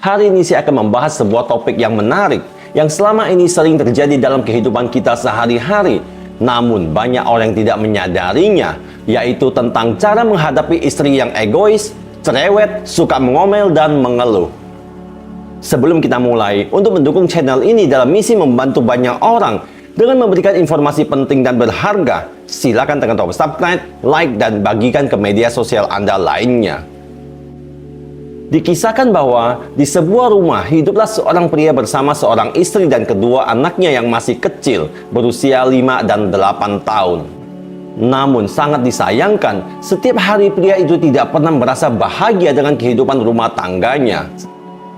Hari ini saya akan membahas sebuah topik yang menarik, yang selama ini sering terjadi dalam kehidupan kita sehari-hari, namun banyak orang yang tidak menyadarinya, yaitu tentang cara menghadapi istri yang egois, cerewet, suka mengomel, dan mengeluh. Sebelum kita mulai, untuk mendukung channel ini dalam misi membantu banyak orang dengan memberikan informasi penting dan berharga, silakan tekan tombol subscribe, like, dan bagikan ke media sosial Anda lainnya. Dikisahkan bahwa di sebuah rumah hiduplah seorang pria bersama seorang istri dan kedua anaknya yang masih kecil, berusia 5 dan 8 tahun. Namun sangat disayangkan, setiap hari pria itu tidak pernah merasa bahagia dengan kehidupan rumah tangganya.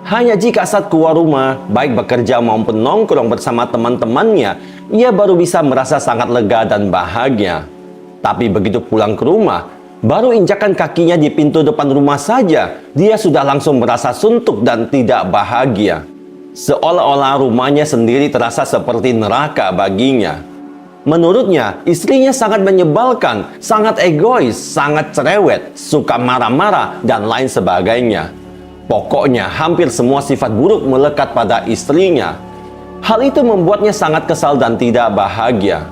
Hanya jika saat keluar rumah, baik bekerja maupun nongkrong bersama teman-temannya, ia baru bisa merasa sangat lega dan bahagia. Tapi begitu pulang ke rumah, baru injakan kakinya di pintu depan rumah saja, dia sudah langsung merasa suntuk dan tidak bahagia. Seolah-olah rumahnya sendiri terasa seperti neraka baginya. Menurutnya, istrinya sangat menyebalkan, sangat egois, sangat cerewet, suka marah-marah, dan lain sebagainya. Pokoknya, hampir semua sifat buruk melekat pada istrinya. Hal itu membuatnya sangat kesal dan tidak bahagia.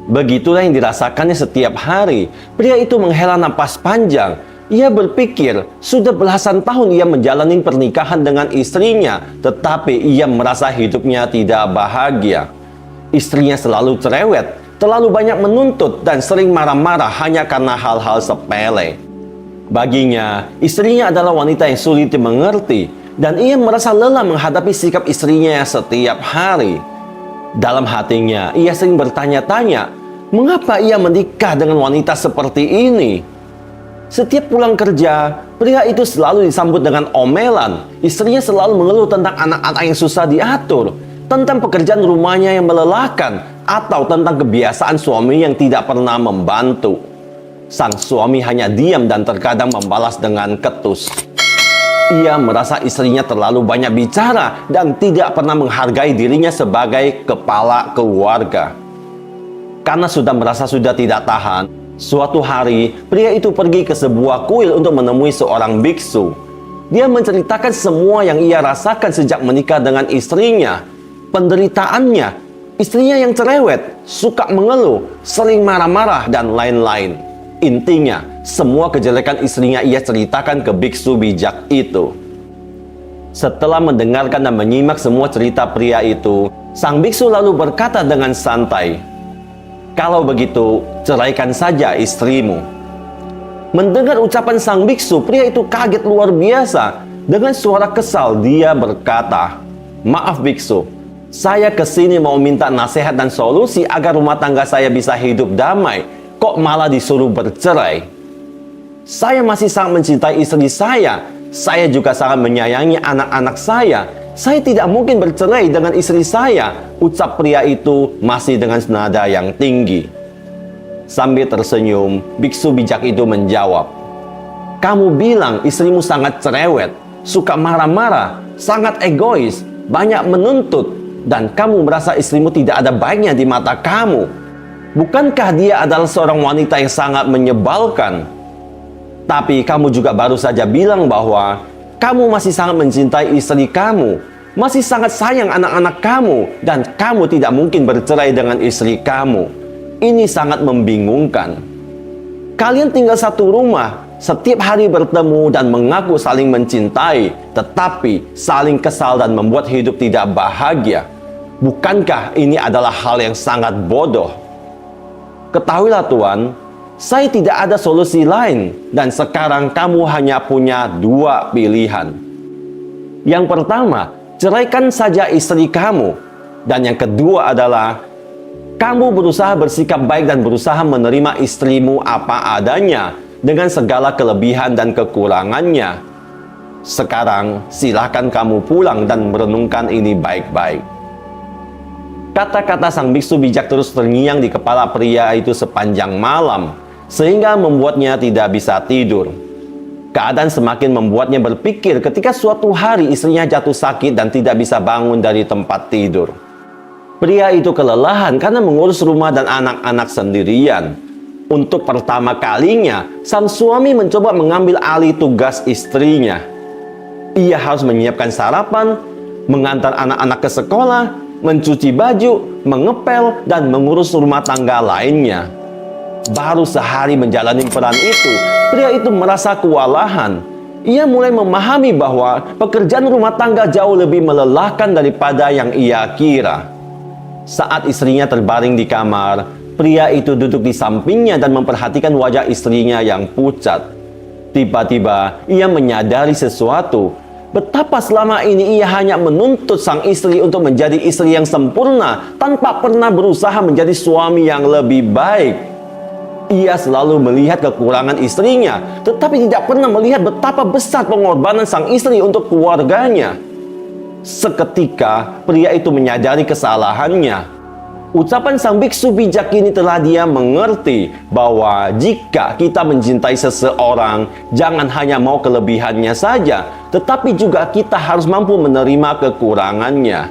Begitulah yang dirasakannya setiap hari. Pria itu menghela napas panjang. Ia berpikir, sudah belasan tahun ia menjalani pernikahan dengan istrinya, tetapi ia merasa hidupnya tidak bahagia. Istrinya selalu cerewet, terlalu banyak menuntut, dan sering marah-marah hanya karena hal-hal sepele. Baginya, istrinya adalah wanita yang sulit dimengerti, dan ia merasa lelah menghadapi sikap istrinya setiap hari. Dalam hatinya, ia sering bertanya-tanya, mengapa ia menikah dengan wanita seperti ini? Setiap pulang kerja, pria itu selalu disambut dengan omelan. Istrinya selalu mengeluh tentang anak-anak yang susah diatur, tentang pekerjaan rumahnya yang melelahkan, atau tentang kebiasaan suami yang tidak pernah membantu. Sang suami hanya diam dan terkadang membalas dengan ketus. Ia merasa istrinya terlalu banyak bicara dan tidak pernah menghargai dirinya sebagai kepala keluarga. Karena sudah merasa sudah tidak tahan, suatu hari pria itu pergi ke sebuah kuil untuk menemui seorang biksu. Dia menceritakan semua yang ia rasakan sejak menikah dengan istrinya. Penderitaannya, istrinya yang cerewet, suka mengeluh, sering marah-marah, dan lain-lain. Intinya, semua kejelekan istrinya ia ceritakan ke biksu bijak itu. Setelah mendengarkan dan menyimak semua cerita pria itu, sang biksu lalu berkata dengan santai, "Kalau begitu, ceraikan saja istrimu." Mendengar ucapan sang biksu, pria itu kaget luar biasa. Dengan suara kesal, dia berkata, "Maaf biksu, saya kesini mau minta nasihat dan solusi agar rumah tangga saya bisa hidup damai. Kok malah disuruh bercerai? Saya masih sangat mencintai istri saya. Saya juga sangat menyayangi anak-anak saya. Saya tidak mungkin bercerai dengan istri saya," ucap pria itu masih dengan nada yang tinggi. Sambil tersenyum, biksu bijak itu menjawab, "Kamu bilang istrimu sangat cerewet, suka marah-marah, sangat egois, banyak menuntut, dan kamu merasa istrimu tidak ada baiknya di mata kamu. Bukankah dia adalah seorang wanita yang sangat menyebalkan? Tapi kamu juga baru saja bilang bahwa kamu masih sangat mencintai istri kamu, masih sangat sayang anak-anak kamu, dan kamu tidak mungkin bercerai dengan istri kamu. Ini sangat membingungkan. Kalian tinggal satu rumah, setiap hari bertemu dan mengaku saling mencintai, tetapi saling kesal dan membuat hidup tidak bahagia. Bukankah ini adalah hal yang sangat bodoh? Ketahuilah Tuan, saya tidak ada solusi lain, dan sekarang kamu hanya punya dua pilihan. Yang pertama, ceraikan saja istri kamu. Dan yang kedua adalah, kamu berusaha bersikap baik dan berusaha menerima istrimu apa adanya, dengan segala kelebihan dan kekurangannya. Sekarang, silakan kamu pulang dan merenungkan ini baik-baik." Kata-kata sang biksu bijak terus terngiang di kepala pria itu sepanjang malam, sehingga membuatnya tidak bisa tidur. Keadaan semakin membuatnya berpikir ketika suatu hari istrinya jatuh sakit dan tidak bisa bangun dari tempat tidur. Pria itu kelelahan karena mengurus rumah dan anak-anak sendirian. Untuk pertama kalinya, sang suami mencoba mengambil alih tugas istrinya. Ia harus menyiapkan sarapan, mengantar anak-anak ke sekolah, mencuci baju, mengepel, dan mengurus rumah tangga lainnya. Baru sehari menjalani peran itu, pria itu merasa kewalahan. Ia mulai memahami bahwa pekerjaan rumah tangga jauh lebih melelahkan daripada yang ia kira. Saat istrinya terbaring di kamar, pria itu duduk di sampingnya dan memperhatikan wajah istrinya yang pucat. Tiba-tiba, ia menyadari sesuatu. Betapa selama ini ia hanya menuntut sang istri untuk menjadi istri yang sempurna tanpa pernah berusaha menjadi suami yang lebih baik. Ia selalu melihat kekurangan istrinya, tetapi tidak pernah melihat betapa besar pengorbanan sang istri untuk keluarganya. Seketika, pria itu menyadari kesalahannya. Ucapan sang biksu bijak ini telah dia mengerti bahwa jika kita mencintai seseorang, jangan hanya mau kelebihannya saja, tetapi juga kita harus mampu menerima kekurangannya.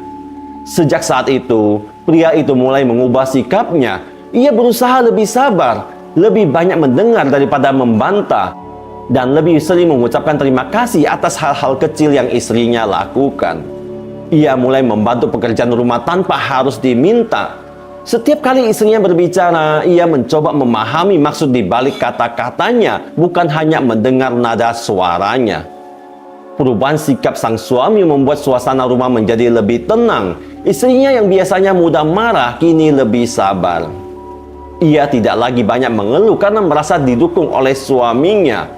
Sejak saat itu, pria itu mulai mengubah sikapnya. Ia berusaha lebih sabar, lebih banyak mendengar daripada membantah, dan lebih sering mengucapkan terima kasih atas hal-hal kecil yang istrinya lakukan. Ia mulai membantu pekerjaan rumah tanpa harus diminta. Setiap kali istrinya berbicara, ia mencoba memahami maksud di balik kata-katanya, bukan hanya mendengar nada suaranya. Perubahan sikap sang suami membuat suasana rumah menjadi lebih tenang. Istrinya yang biasanya mudah marah, kini lebih sabar. Ia tidak lagi banyak mengeluh karena merasa didukung oleh suaminya.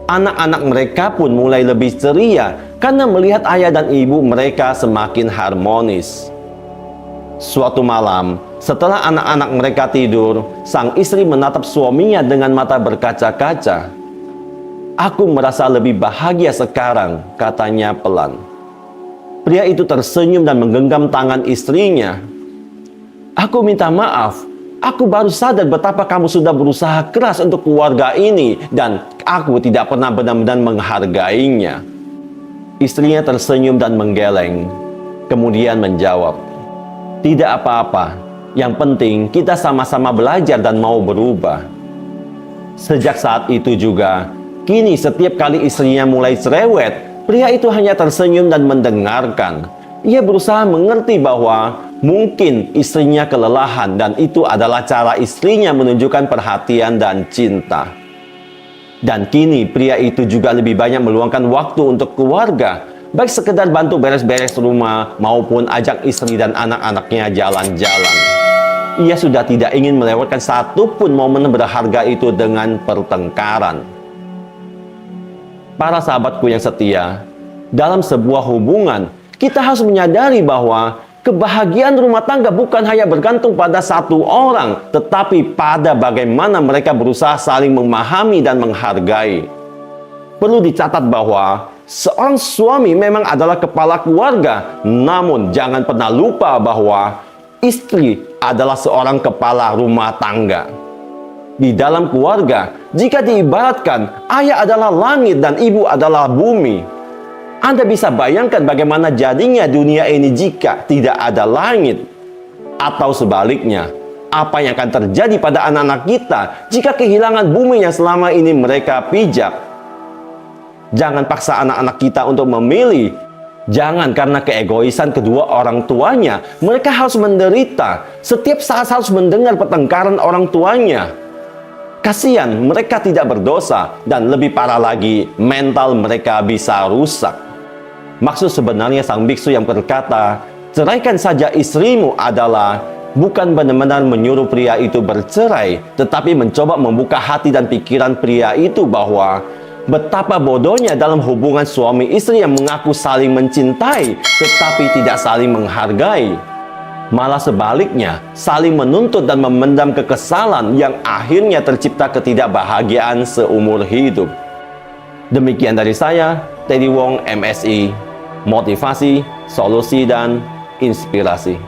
Anak-anak mereka pun mulai lebih ceria karena melihat ayah dan ibu mereka semakin harmonis. Suatu malam, setelah anak-anak mereka tidur, sang istri menatap suaminya dengan mata berkaca-kaca. "Aku merasa lebih bahagia sekarang," katanya pelan. Pria itu tersenyum dan menggenggam tangan istrinya. "Aku minta maaf. Aku baru sadar betapa kamu sudah berusaha keras untuk keluarga ini dan aku tidak pernah benar-benar menghargainya." Istrinya tersenyum dan menggeleng, kemudian menjawab, "Tidak apa-apa. Yang penting kita sama-sama belajar dan mau berubah." Sejak saat itu juga, kini setiap kali istrinya mulai cerewet, pria itu hanya tersenyum dan mendengarkan. Ia berusaha mengerti bahwa mungkin istrinya kelelahan dan itu adalah cara istrinya menunjukkan perhatian dan cinta. Dan kini pria itu juga lebih banyak meluangkan waktu untuk keluarga, baik sekedar bantu beres-beres rumah maupun ajak istri dan anak-anaknya jalan-jalan. Ia sudah tidak ingin melewatkan satupun momen berharga itu dengan pertengkaran. Para sahabatku yang setia, dalam sebuah hubungan, kita harus menyadari bahwa kebahagiaan rumah tangga bukan hanya bergantung pada satu orang, tetapi pada bagaimana mereka berusaha saling memahami dan menghargai. Perlu dicatat bahwa seorang suami memang adalah kepala keluarga, namun jangan pernah lupa bahwa istri adalah seorang kepala rumah tangga. Di dalam keluarga, jika diibaratkan, ayah adalah langit dan ibu adalah bumi. Anda bisa bayangkan bagaimana jadinya dunia ini jika tidak ada langit. Atau sebaliknya, apa yang akan terjadi pada anak-anak kita jika kehilangan bumi yang selama ini mereka pijak. Jangan paksa anak-anak kita untuk memilih. Jangan karena keegoisan kedua orang tuanya, mereka harus menderita. Setiap saat harus mendengar pertengkaran orang tuanya. Kasihan, mereka tidak berdosa. Dan lebih parah lagi, mental mereka bisa rusak. Maksud sebenarnya sang biksu yang berkata, "Ceraikan saja istrimu," adalah bukan benar-benar menyuruh pria itu bercerai, tetapi mencoba membuka hati dan pikiran pria itu bahwa betapa bodohnya dalam hubungan suami istri yang mengaku saling mencintai, tetapi tidak saling menghargai. Malah sebaliknya, saling menuntut dan memendam kekesalan yang akhirnya tercipta ketidakbahagiaan seumur hidup. Demikian dari saya, Teddy Wong, MSI, motivasi, solusi, dan inspirasi.